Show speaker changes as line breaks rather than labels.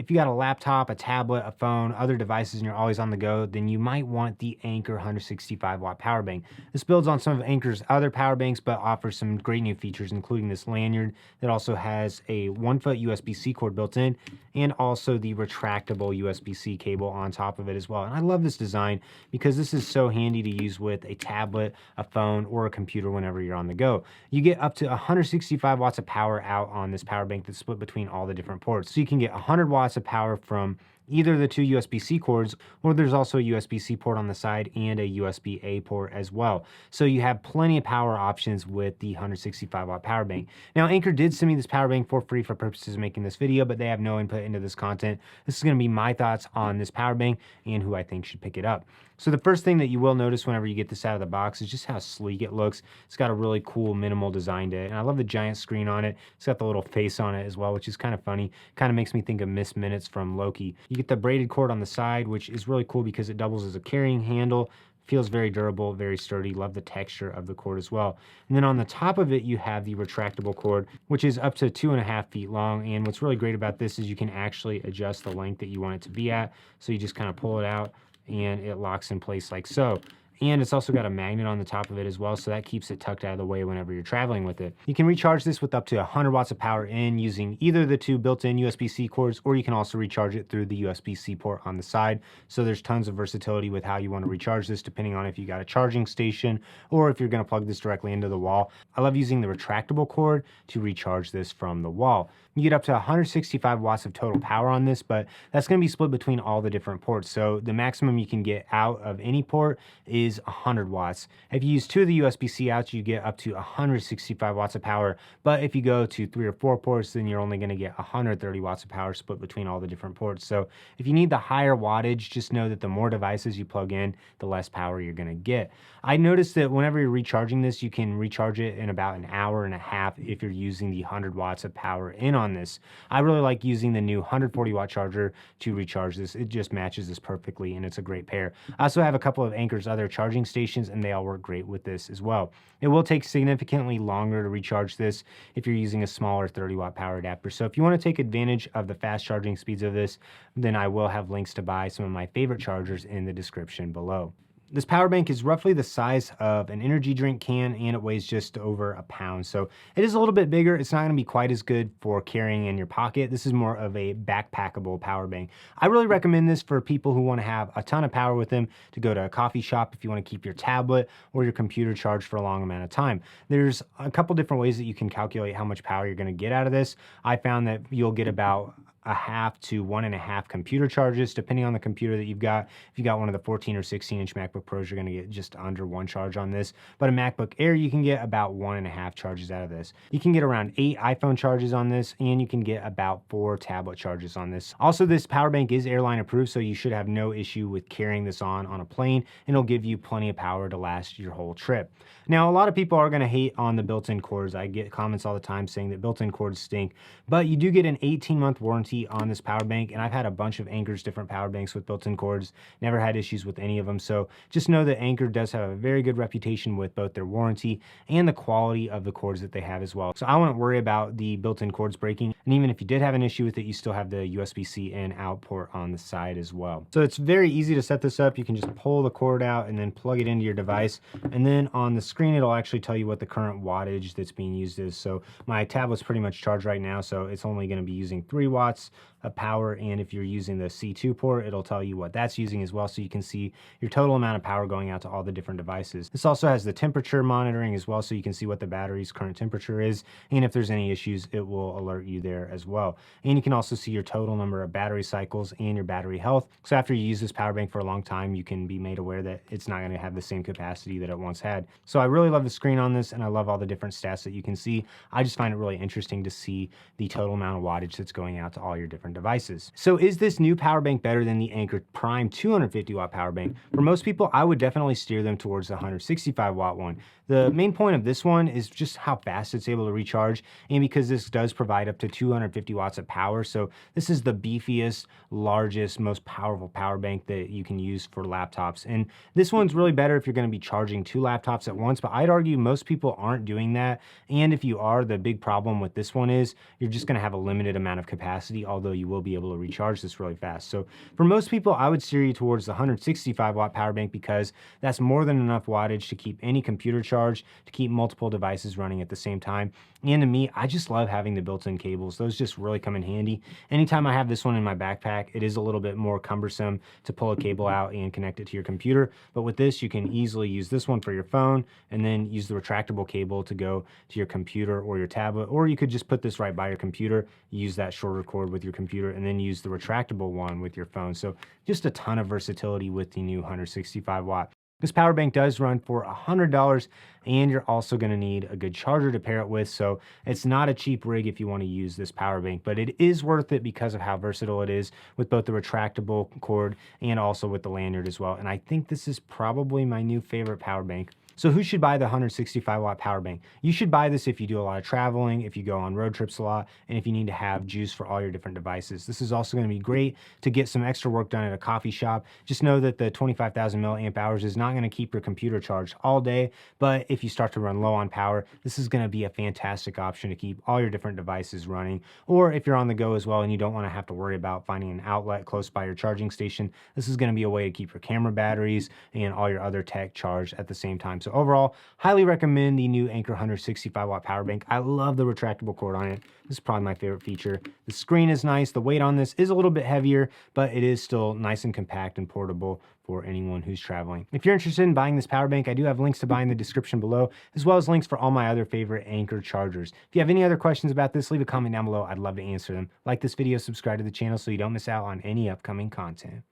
if you got a laptop, a tablet, a phone, other devices, and you're always on the go, then you might want the Anker 165-watt power bank. This builds on some of Anker's other power banks, but offers some great new features, including this lanyard that also has a 1-foot USB-C cord built in, and also the retractable USB-C cable on top of it as well. And I love this design because this is so handy to use with a tablet, a phone, or a computer whenever you're on the go. You get up to 165 watts of power out on this power bank that's split between all the different ports. So you can get 100 watts of power from either the two USB-C cords, or there's also a USB-C port on the side and a USB-A port as well. So you have plenty of power options with the 165-watt power bank. Now, Anker did send me this power bank for free for purposes of making this video, but they have no input into this content. This is going to be my thoughts on this power bank and who I think should pick it up. So the first thing that you will notice whenever you get this out of the box is just how sleek it looks. It's got a really cool minimal design to it, and I love the giant screen on it. It's got the little face on it as well, which is kind of funny. Kind of makes me think of Miss Minutes from Loki. You get the braided cord on the side, which is really cool because it doubles as a carrying handle. Feels very durable, very sturdy. Love the texture of the cord as well. And then on the top of it, you have the retractable cord, which is up to 2.5 feet long. And what's really great about this is you can actually adjust the length that you want it to be at. So you just kind of pull it out and it locks in place like so. And it's also got a magnet on the top of it as well, so that keeps it tucked out of the way whenever you're traveling with it. You can recharge this with up to 100 watts of power in using either the two built-in USB-C cords, or you can also recharge it through the USB-C port on the side. So there's tons of versatility with how you want to recharge this, depending on if you got a charging station or if you're going to plug this directly into the wall. I love using the retractable cord to recharge this from the wall. You get up to 165 watts of total power on this, but that's going to be split between all the different ports. So the maximum you can get out of any port is 100 watts. If you use two of the USB-C outs, you get up to 165 watts of power. But if you go to 3 or 4 ports, then you're only going to get 130 watts of power split between all the different ports. So if you need the higher wattage, just know that the more devices you plug in, the less power you're going to get. I noticed that whenever you're recharging this, you can recharge it in about an hour and a half if you're using the 100 watts of power in on this. I really like using the new 140 watt charger to recharge this. It just matches this perfectly, and it's a great pair. I also have a couple of Anker's other charging stations, and they all work great with this as well. It will take significantly longer to recharge this if you're using a smaller 30 watt power adapter. So if you want to take advantage of the fast charging speeds of this, then I will have links to buy some of my favorite chargers in the description below. This power bank is roughly the size of an energy drink can, and it weighs just over a pound. So it is a little bit bigger. It's not going to be quite as good for carrying in your pocket. This is more of a backpackable power bank. I really recommend this for people who want to have a ton of power with them to go to a coffee shop if you want to keep your tablet or your computer charged for a long amount of time. There's a couple different ways that you can calculate how much power you're going to get out of this. I found that you'll get about a half to 1.5 computer charges, depending on the computer that you've got. If you got one of the 14 or 16-inch MacBook Pros, you're going to get just under 1 charge on this. But a MacBook Air, you can get about 1.5 charges out of this. You can get around 8 iPhone charges on this, and you can get about 4 tablet charges on this. Also, this power bank is airline approved, so you should have no issue with carrying this on a plane, and it'll give you plenty of power to last your whole trip. Now, a lot of people are going to hate on the built-in cords. I get comments all the time saying that built-in cords stink, but you do get an 18-month warranty on this power bank, and I've had a bunch of Anker's different power banks with built-in cords, never had issues with any of them. So just know that Anker does have a very good reputation with both their warranty and the quality of the cords that they have as well. So I wouldn't worry about the built-in cords breaking, and even if you did have an issue with it, you still have the USB-C in out port on the side as well. So it's very easy to set this up. You can just pull the cord out and then plug it into your device, and then on the screen it'll actually tell you what the current wattage that's being used is. So my tablet's pretty much charged right now, so it's only going to be using 3 watts of power, and if you're using the C2 port, it'll tell you what that's using as well, so you can see your total amount of power going out to all the different devices. This also has the temperature monitoring as well, so you can see what the battery's current temperature is, and if there's any issues, it will alert you there as well. And you can also see your total number of battery cycles and your battery health. So after you use this power bank for a long time, you can be made aware that it's not going to have the same capacity that it once had. So I really love the screen on this, and I love all the different stats that you can see. I just find it really interesting to see the total amount of wattage that's going out to all your different devices. So is this new power bank better than the Anker Prime 250 watt power bank? For most people, I would definitely steer them towards the 165 watt one. The main point of this one is just how fast it's able to recharge, and because this does provide up to 250 watts of power. So this is the beefiest, largest, most powerful power bank that you can use for laptops. And this one's really better if you're going to be charging 2 laptops at once, but I'd argue most people aren't doing that. And if you are, the big problem with this one is you're just going to have a limited amount of capacity capacity, although you will be able to recharge this really fast. So for most people, I would steer you towards the 165 watt power bank because that's more than enough wattage to keep any computer charged, to keep multiple devices running at the same time. And to me, I just love having the built-in cables. Those just really come in handy. Anytime I have this one in my backpack, it is a little bit more cumbersome to pull a cable out and connect it to your computer. But with this, you can easily use this one for your phone and then use the retractable cable to go to your computer or your tablet, or you could just put this right by your computer, use that shorter cord with your computer, and then use the retractable one with your phone. So just a ton of versatility with the new 165 watt. This power bank does run for $100, and you're also going to need a good charger to pair it with. So it's not a cheap rig if you want to use this power bank, but it is worth it because of how versatile it is with both the retractable cord and also with the lanyard as well. And I think this is probably my new favorite power bank. So who should buy the 165 watt power bank? You should buy this if you do a lot of traveling, if you go on road trips a lot, and if you need to have juice for all your different devices. This is also going to be great to get some extra work done at a coffee shop. Just know that the 25,000 milliamp hours is not going to keep your computer charged all day, but if you start to run low on power, this is going to be a fantastic option to keep all your different devices running. Or if you're on the go as well and you don't want to have to worry about finding an outlet close by your charging station, this is going to be a way to keep your camera batteries and all your other tech charged at the same time. So overall, highly recommend the new Anker 165 watt power bank. I love the retractable cord on it. This is probably my favorite feature. The screen is nice. The weight on this is a little bit heavier, but it is still nice and compact and portable for anyone who's traveling. If you're interested in buying this power bank, I do have links to buy in the description below, as well as links for all my other favorite Anker chargers. If you have any other questions about this, leave a comment down below. I'd love to answer them. Like this video, subscribe to the channel so you don't miss out on any upcoming content.